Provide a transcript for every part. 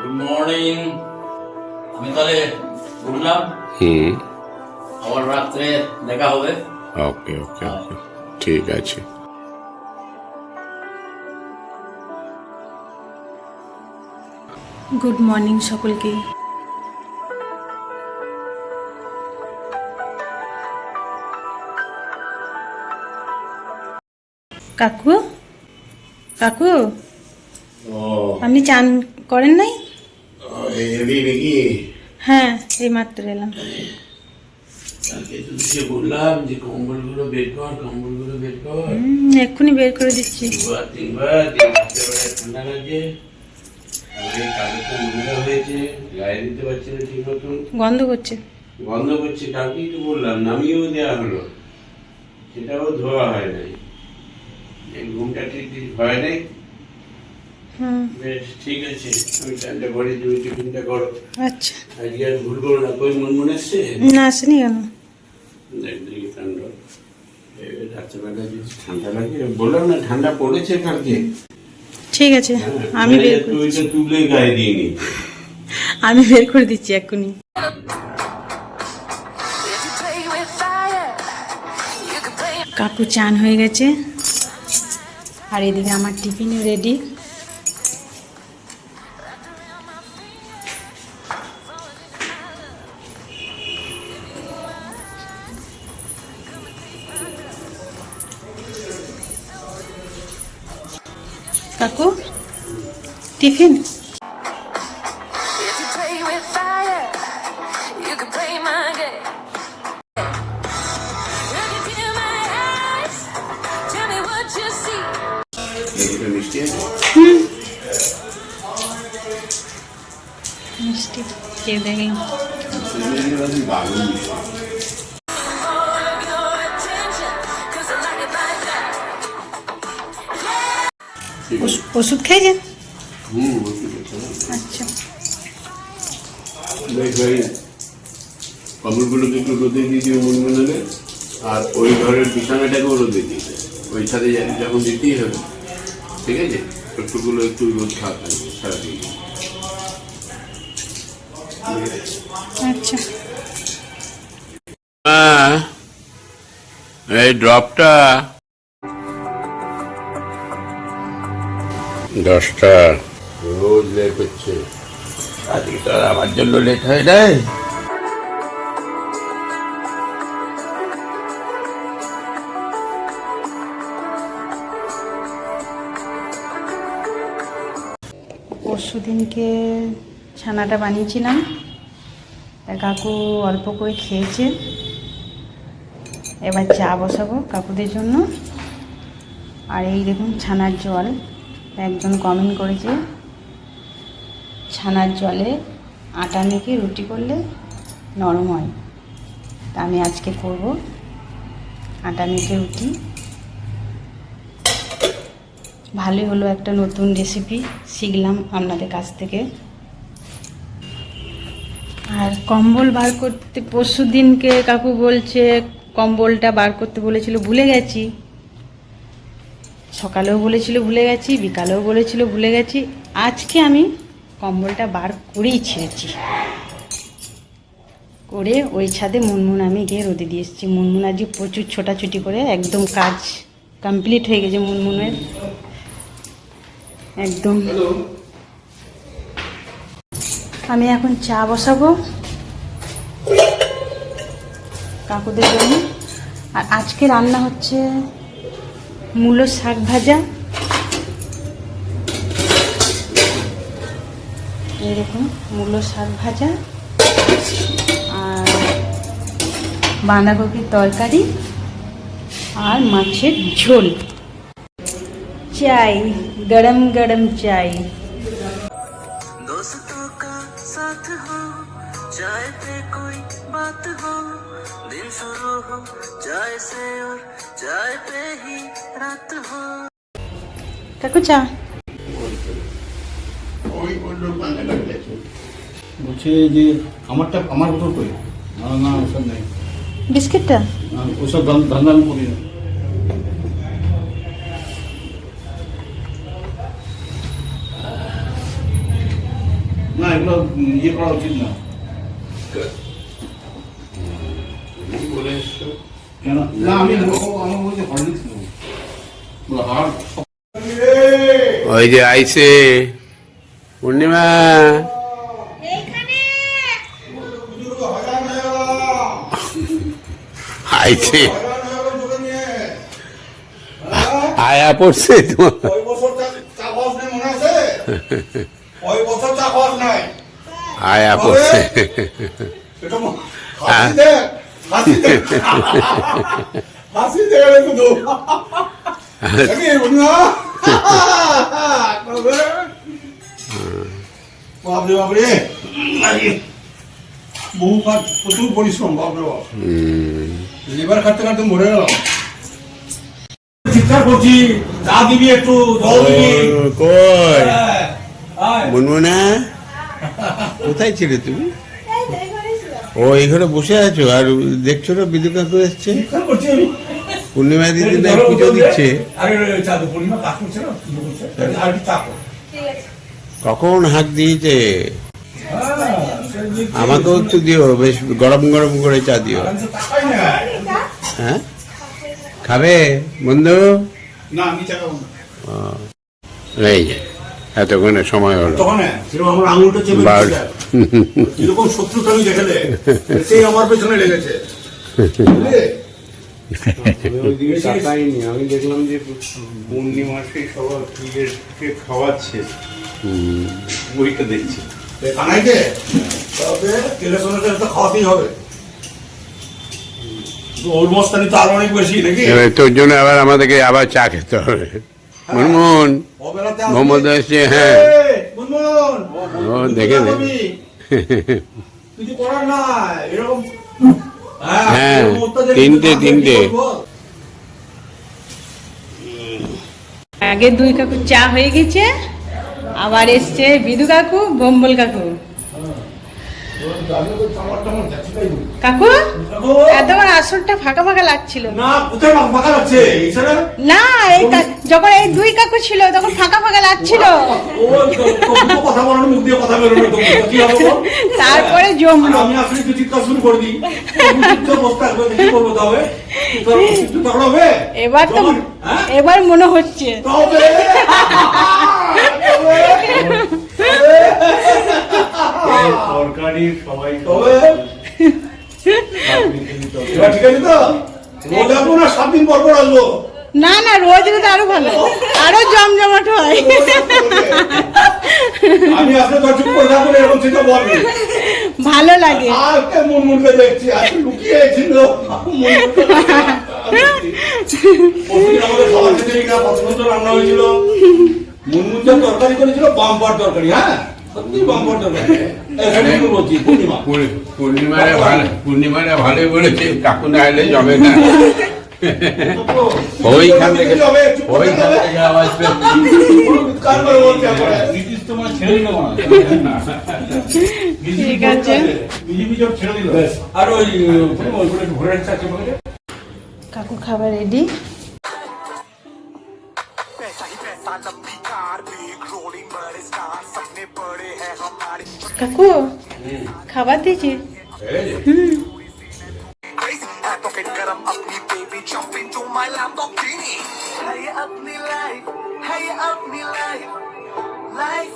Good morning. আমি তাহলে উঠলাম, আবার রাত্রে দেখা হবে। ওকে ওকে ওকে, ঠিক আছে। গুড মর্নিং সকলকে। কাকু কাকু, আপনি চান করেন নাই? হ্যাঁ, এই মাত্র এলাম। বললাম যে কম্বলগুলো বের কর, কম্বলগুলো বের কর। এক্ষুনি বের করে দিচ্ছি। তিনবার ঠান্ডা লাগছে, হয়েছে, গায়ে দিতে পারছি না ঠিক মতন, গন্ধ করছে। গন্ধ করছে। কালকেই তো বললাম, নামিয়েও দেওয়া হলো, সেটাও ধোয়া হয় নাই। ঘুমটা ঠিক হয় নাই। বেশ ঠিক আছে, আমি চানটা করে তুমি টিফিনটা করো। আচ্ছা, আজকে আর ভুল করো না। কই মন এসছে? না আসেনি কেন? দেখ দেখি কাণ্ড। রাত্রেবেলা যদি ঠান্ডা লাগে, বললাম না ঠান্ডা পড়েছে কালকে। ঠিক আছে, আমি বের করে তুই তো তুলে গায়ে দিয়ে নি। আমি বের করে দিচ্ছি এক্ষুনি। কাকু চান হয়ে গেছে, আর এদিকে আমার টিফিনও রেডি। কাকু টিফিন। মিষ্টি আছে? মিষ্টি খেয়ে দেখলাম। দারুণ মিষ্টি। ওষুধ খেয়েছেন? ওষুধ আছে। আচ্ছা, কম্বলগুলোকে একটু রোদে দিয়ে দিও মন মনে, আর ওই ঘরের বিছানাটাকেও রোদে দিয়ে দেয়। ওই ছাদে যখন দিতেই হবে, ঠিক আছে? একটুগুলো একটু রোদ খাওয়া থাকবে সারাদিন। আচ্ছা। এই ড্রপটা 10টা রোজ লেট হচ্ছে, আজকে তো আর আমার জন্য লেট হয় নাই। পরশু দিনকে ছানাটা বানিয়েছিলাম, তা কাকু অল্প করে খেয়েছে। এবার চা বসাবো কাকুদের জন্য। আর এই দেখুন ছানার জল, একজন কমেন্ট করেছে ছানার জলে আটা মেখে রুটি করলে নরম হয়, তা আমি আজকে করব আটা মেখে রুটি। ভালোই হলো, একটা নতুন রেসিপি শিখলাম আপনাদের কাছ থেকে। আর কম্বল বার করতে পরশু দিনকে কাকু বলছে কম্বলটা বার করতে বলেছিল, ভুলে গেছি। সকালেও বলেছিল ভুলে গেছি, বিকালেও বলেছিল ভুলে গেছি। আজকে আমি কম্বলটা বার করেই ছেড়েছি, করে ওই ছাদে মুনমুন আমি গিয়ে রোদে দিয়ে এসেছি। মুনমুন আজকে প্রচুর ছোটাছুটি করে একদম কাজ কমপ্লিট হয়ে গেছে মুনমুনের একদম। আমি এখন চা বসাবো কাকুদের জন্য। আর আজকে রান্না হচ্ছে মূলো শাক ভাজা। এরকম মূলো শাক ভাজা আর বাঁধাকপির তরকারি আর মাছের ঝোল। চাই, গরম গরম চাই। दोस्तों का साथ हो, चाय पे कोई बात हो, दिन शुरू हो चाय से और चाय पे ही रात हो। কাকু চা। বলছে যে আমার বোতল কই? না ওসব নেই, বিস্কিটটা ওসব ধান্দা আমি করি না। না এগুলো ইয়ে করা উচিত না। তুমি বলে এসছো। কেন না আমি আমার বলছি হরলিক্স নেবো হার ওই যে আইসে পূর্ণিমা আইসে আয়া পড়ছে তোমার ওই বছর চা খাওয়াস নাই মনে আছে? ওই বছর চা খাওয়াস নাই। আয়া পড়ছে এটা হাসি দেখ, হাসি দেখ, হাসি দেখ শুধু। দেখি বন্ধুরা, বাপরে বাপরে, বহু কাজ, প্রচুর পরিশ্রম, বাপরে বাপ। লিভার খাটতে খাটতে মরে গেল। চিৎকার করছি, চা দিবি একটু, জল দিবি। কই আয়। মুনমুনা কোথায় ছিলে তুমি? ও এখানে বসে আছো আর দেখছো না বিদু কাকু এসছে, চিৎকার করছি আমি। পূর্ণিমা দিদি না পুজো দিচ্ছে। আরে চা দে, পূর্ণিমা কাজ করছে না, পুজো করছে। আর একটু চা কর। কখন হাত দিয়েছে? আমাকেও একটু দিও, বেশ গরম গরম করে চা দিও। আমি তো টাকাই নাই। হ্যাঁ খাবে বন্ধু? না আমি চা খাবো না। এই যে এতক্ষণে সময় হলো তখন সেরকম আমার আঙুলটা চেপে বার- দিচ্ছে। এরকম শত্রুটা আমি দেখলে সেই আমার পেছনে লেগেছে। বুঝলে? আমি ওইদিকে তাকাইনি, আমি দেখলাম যে পূর্ণিমাসে সবার কে খাওয়াচ্ছে, ওইটা দেখছি। এ কানাইকে তবে তেলে সোনাতে তো খাওয়াতেই হবে। তো ওর মস্তানি তো আরো অনেক বেশি নাকি? এবার তোর জন্য আবার আমাদেরকে আবার চা খেতে হবে। মুনমুন অবেলাতে আসবি। মোহাম্মদ এসছে, হ্যাঁ। এই, মুনমুন, ও দেখে নে। কিছু করার নাই এরকম। হ্যাঁ, এরকম অত্যাচার তিনটে, কিন্তু তিনটে। কি বল? আগে দুই কাকু চা হয়ে গেছে, আবার এসছে বিদু কাকু, বম্বল কাকু। কাকু এত আমার আসলটা ফাঁকা ফাঁকা লাগছিল। না কোথায় ফাঁকা লাগছে এছাড়া? না এই যখন এই দুই কাকু ছিল তখন ফাঁকা ফাঁকা লাগছিল, ও তো কথা বলার মুখ দিয়ে কথা বেরোনো তো কি হবে বল? তারপরে জমলো। আমি আসলে একটু চিৎকার শুরু করে দিই। তো বসতে আসবে, কি করবো তবে? একটু তখন হবে? এবার তো হ্যাঁ? এবার মনে হচ্ছে তবে তরকারির সবাই তবে এবার ঠিক আছে তো? রোজ আসবো না 7 দিন পর পর আসবো? না না রোজ এলে তো আরো ভালো, আরো জমজমাট হয়। আমি আসলে তো চুপ করে থাকবো না, এরকম চিন্তা বলবি। ভালো লাগে। আজকে মুনমুনকে দেখছি, আজকে লুকিয়েছিল প্রতিদিন আমাদের খাবার খেতে না, কত সুন্দর রান্না হয়েছিল। মুনমুন যা তরকারি করেছিল, বাম্পার তরকারি। হ্যাঁ সত্যি বাম্পার তরকারি। এই বলছি পূর্ণিমা, পূর্ণিমারা ভালোই বলেছে, কাকু না এলে জমে না। ওইখান থেকে আওয়াজ কার করে বলছি আমরা? ব্রিটিশ তোমার ছেড়ে দিল না। ঠিক আছে। বিজেপি সব ছেড়ে দিল। আর ওই ঘুরে আছে বলে কাকু খাবার রেডি। কাকু খাবার দিয়েছি। पॉकेट गरम अपनी baby jump into my Lamborghini है ये अपनी लाइफ, है ये अपनी लाइफ लाइफ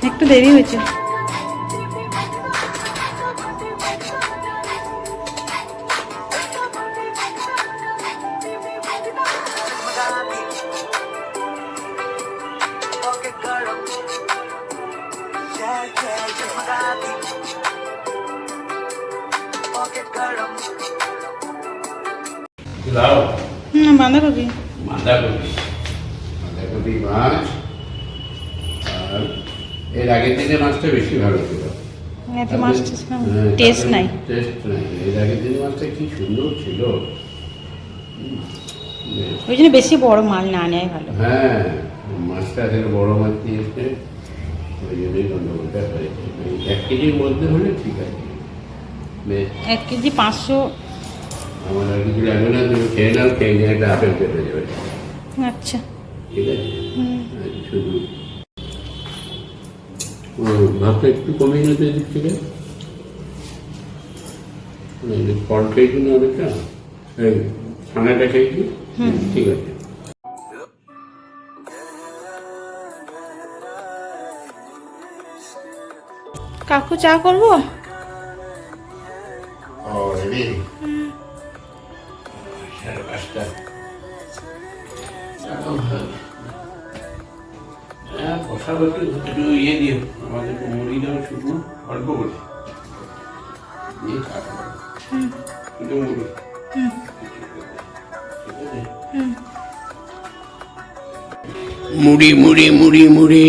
একটু দেরি হয়েছে। पॉकेट गरम जगमगाती पॉकेट गरम লাউ, বাঁধাকপি। বাঁধাকপি মাছ। আর এর আগের দিনে মাছটা বেশি ভালো ছিল। এত মাছ টেস্ট নাই। টেস্ট নাই, এর আগের দিনে মাছটা কি সুন্দর ছিল। ওই জন্য বেশি বড় মাছ না নেয় ভালো। হ্যাঁ, মাছটা আসলে বড় মাছ দিয়েছে, ওই জন্যই গন্ডগোলটা হয়েছে। 1 কেজির মধ্যে হলে ঠিক আছে। বেশ, 1 কেজি 500। আমার আর কিছু লাগবে না, তুমি খেয়ে নাও, খেয়ে নিয়ে একটা আপেল পেটে যাবে। আচ্ছা ঠিক আছে? আর শুধু ভাবটা একটু কমিয়ে নিতে দিক থেকে ফল খেয়েছি না অনেকটা, এই ছানাটা খেয়েছি, ঠিক আছে। কাকু চা করবো? বসাবো একটু ইয়ে দিও, আমাদের মুড়ি দাও শুকনো অল্প করে দিয়ে খাওয়া শুধু মুড়ি, মুড়ি মুড়ি মুড়ি মুড়ি।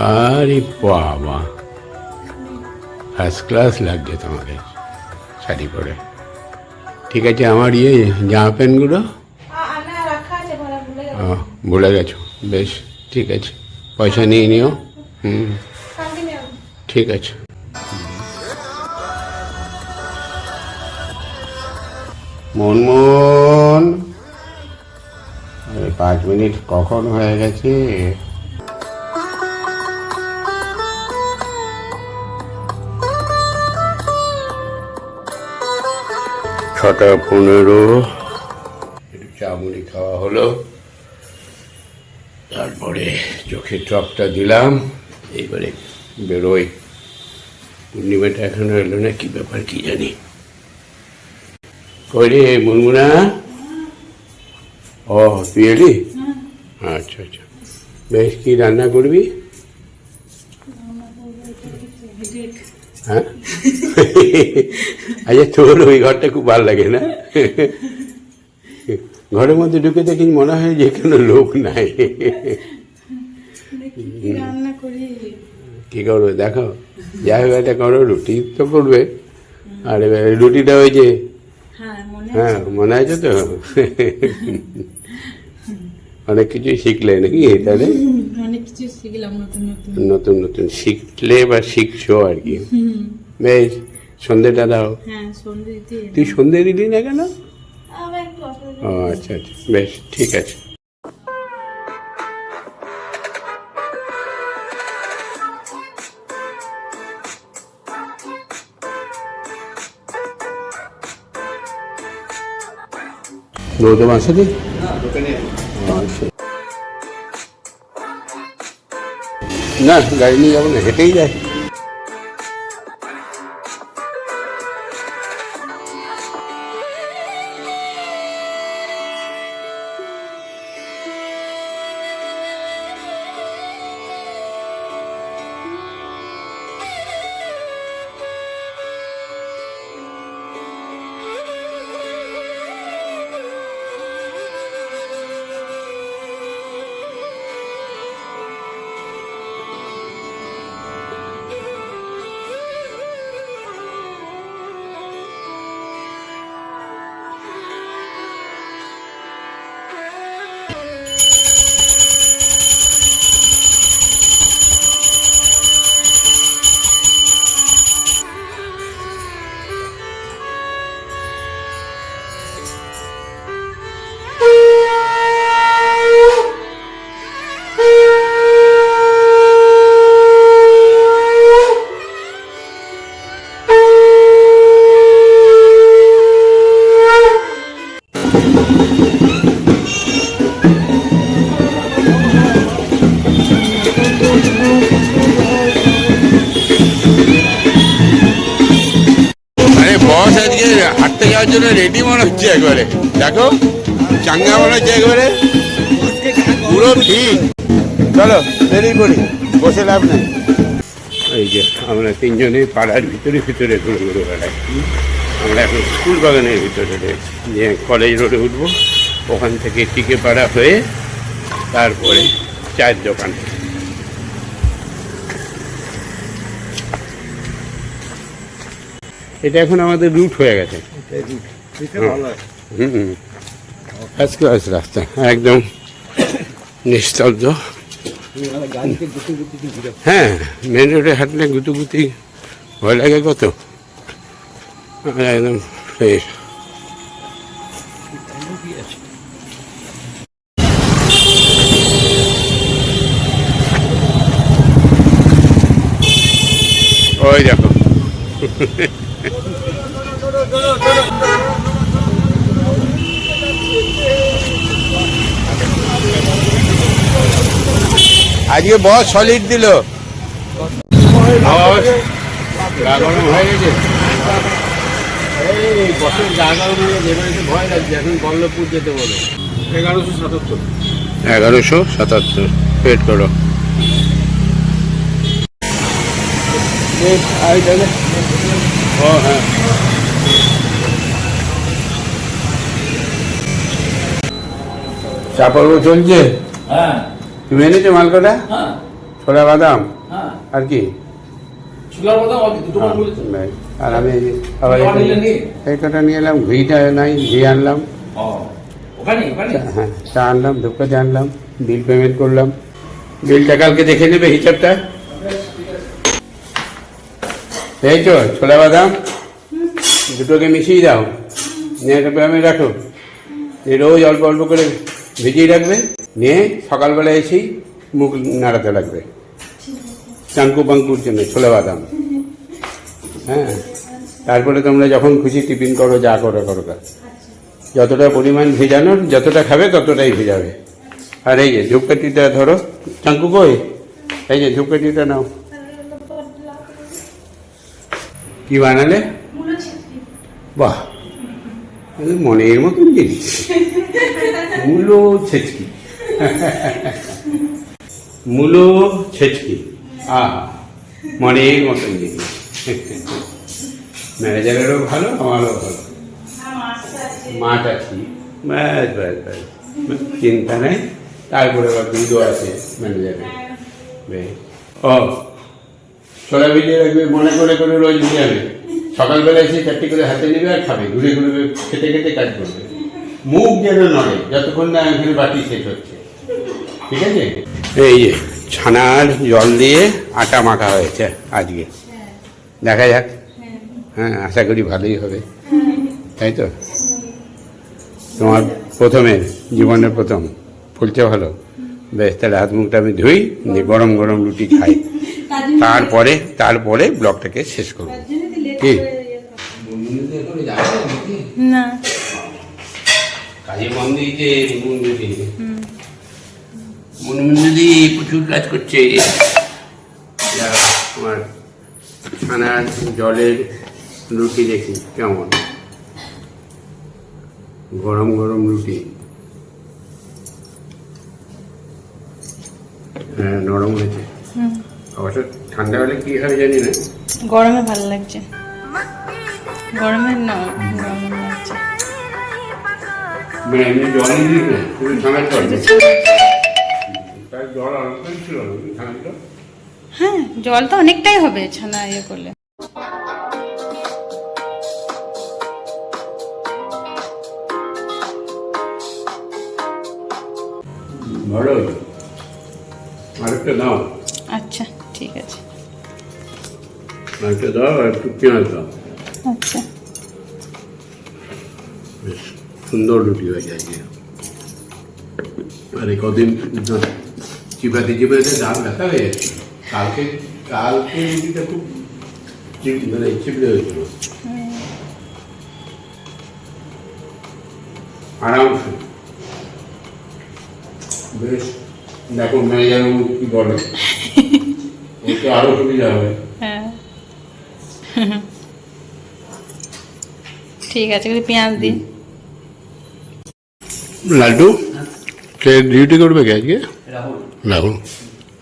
আরে বাবা, ফার্স্ট ক্লাস লাগছে তোমাকে শাড়ি পরে। ঠিক আছে, আমার জামা প্যান্টগুলো ভুলে গেছো, বেশ ঠিক আছে, পয়সা নিয়ে নিও। ঠিক আছে। মনমোহন, 5 মিনিট কখন হয়ে গেছে? ছটা 15, একটু চা মুড়ি খাওয়া হলো, তারপরে চোখের ড্রপটা দিলাম, এইবারে বেরোই। পূর্ণিমাটা এখনো এলো না, কি ব্যাপার কি জানি। কই রে মুনমুনা? ও তুই এলি? আচ্ছা আচ্ছা, বেশ, কি রান্না করবি? হ্যাঁ, আচ্ছা, তোর ওই ঘরটা খুব ভালো লাগে না? ঘরের মধ্যে ঢুকে দেখি মনে হয় যে কোনো লোক নাই। কি করবে দেখো, যাই হোক একটা করো, রুটি তো করবে, আর এবার রুটিটা ওই যে, হ্যাঁ মনে আছে তো, অনেক কিছুই শিখলে নাকি? তাহলে অনেক কিছু শিখলাম, নতুন নতুন নতুন নতুন শিখলে বা শিখছো আর কি। বেশ, সন্ধ্যেটা দাও। হ্যাঁ, সন্ধে দিতে তুই সন্ধ্যে দিলি না কেন? আবার একটু অসুবিধা। ও আচ্ছা আচ্ছা, বেশ ঠিক আছে। গৌতম আসেনি? আচ্ছা, না গাড়ি নিয়ে যাবো না, হেঁটেই যায়। বস আজকে হাঁটতে যাওয়ার জন্য রেডি মনে হচ্ছে, একবারে দেখো চাঙ্গা মনে হচ্ছে, একবারে পুরো ঠিক। চলো দেরি করি, বসে লাভ নেই। এই যে আমরা তিনজনে পাড়ার ভিতরে ভিতরে ঘুরে ঘুরে বেড়াই। আমরা এখন স্কুল বাগানের ভিতরে রয়েছি, যে কলেজ রোডে উঠবো, ওখান থেকে টিকে পাড়া হয়ে তারপরে চায়ের দোকান। এটা এখন আমাদের রুট হয়ে গেছে। ফার্স্ট ক্লাস রাস্তা, একদম নিস্তব্ধ। হ্যাঁ, মেন রোডে হাঁটলে গুতুগুতি ভয় লাগে কত, একদম ফ্রেশ। ওই দেখো আজকে বস সলিড দিল। গা গরম হয়ে গেছে। এই বছর গা গরম হয়ে গেছে, ভয় লাগছে। এখন বল্লভপুর যেতে বলো। 1177। 1177 পেট করো। ও হ্যাঁ, চা পর্ব চলছে। হ্যাঁ তুমি এনেছো মালকোটা, হ্যাঁ ছোলা বাদাম হ্যাঁ, আর কি? ছোলার কথা দুটো বার বলেছি। আর আমি আবার এই কটা নিয়ে এলাম। ঘিটা নাই, ঘি আনলাম। ও ওখানে ওখানে হ্যাঁ, চা আনলাম, ধূপকাঠি আনলাম, বিল পেমেন্ট করলাম। বিলটা কালকে দেখে নেবে হিসাবটা। এই তো ছোলা বাদাম দুটোকে মিশিয়ে দাও, নিয়ে একটা ব্যায়ামে রাখো। এই রোজ অল্প অল্প করে ভিজিয়ে রাখবে, নিয়ে সকালবেলা এসেই মুখ নাড়াতে লাগবে চাঙ্কু পাঙ্কুর জন্য ছোলা বাদাম। হ্যাঁ, তারপরে তোমরা যখন খুশি টিফিন করো, যা করো করো। যতটা পরিমাণ ভেজানোর, যতটা খাবে ততটাই ভেজাবে। আর এই যে ধূপকাঠিটা ধরো, চাঙ্কু কই, এই যে ধূপকাঠিটা নাও। কি বানালে? বাহ, মনের মতন জিনিস। মূলো ছেচকি, মূলো ছেচকি, মনের মতন জিনিস। ম্যানেজারেরও ভালো, আমারও ভালো। মাছ আছি, ব্যাস ব্যাস ব্যাস, চিন্তা নেই। তারপরে আবার দুধও আছে ম্যানেজারের। ও ছোলা ভিজিয়ে রাখবে, মনে করে করে রোজ ভিজাবে। সকালবেলা এসে চারটি করে হাতে নেবে আর খাবে, ঘুরে ঘুরে খেতে খেতে কাজ করবে। মুখ যেন নড়ে যতক্ষণ না এখানে বাটি শেষ হচ্ছে, ঠিক আছে? এই যে ছানার জল দিয়ে আটা মাখা হয়েছে আজকে, দেখা যাক। হ্যাঁ, আশা করি ভালোই হবে, তাই তো? তোমার প্রথমের জীবনের প্রথম ফুলছে ভালো। বেশ, তাহলে হাত মুখটা আমি ধুই, দিয়ে গরম গরম রুটি খাই, তারপরে ব্লগটাকে শেষ করবো। কি না, কাজে মন দিয়েছে মনুমিন্দি, প্রচুর কাজ করছে। আমার ছানার জলের রুটি দেখি কেমন, গরম গরম রুটি। হ্যাঁ, নরম হয়েছে। অবশ্য ঠান্ডা হলে কি হবে জানি না, গরমে ভালো লাগছে। গরমে না, গরমে লাগছে। মানে এমনি জলই দিই না, শুধু ছানার জল। তার জল অল্প ছিল ছানার জল। হ্যাঁ, জল তো অনেকটাই হবে ছানা ইয়ে করলে। ভালো, আরেকটা দাও। আচ্ছা, ঠিক আছে। আরেকটা দাও, আর একটু পেঁয়াজ দাও। আচ্ছা, বেশ সুন্দর রুটি হয়ে যায়। আর এই কদিন চিবাতে চিবাতে দাম ব্যথা হয়ে যাচ্ছে। কালকে রুটিটা খুব মানে চিপড়ে হয়েছিল, আরামসে। বেশ, দেখো ম্যানেজার কি বলে, ওকে আরো সুবিধা হবে। হ্যাঁ ঠিক আছে, পেঁয়াজ দিই। লাড্ডু কে ডিউটি করবে কে আজকে? রাহুল।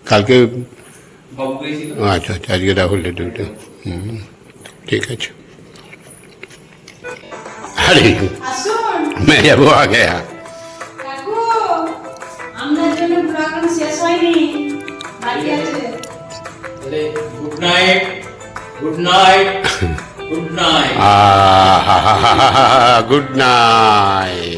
কালকে আচ্ছা আচ্ছা, আজকে রাহুলের ডিউটি। ঠিক আছে। আরে मैं जब आ गया। Good night, good night, good night. Good night.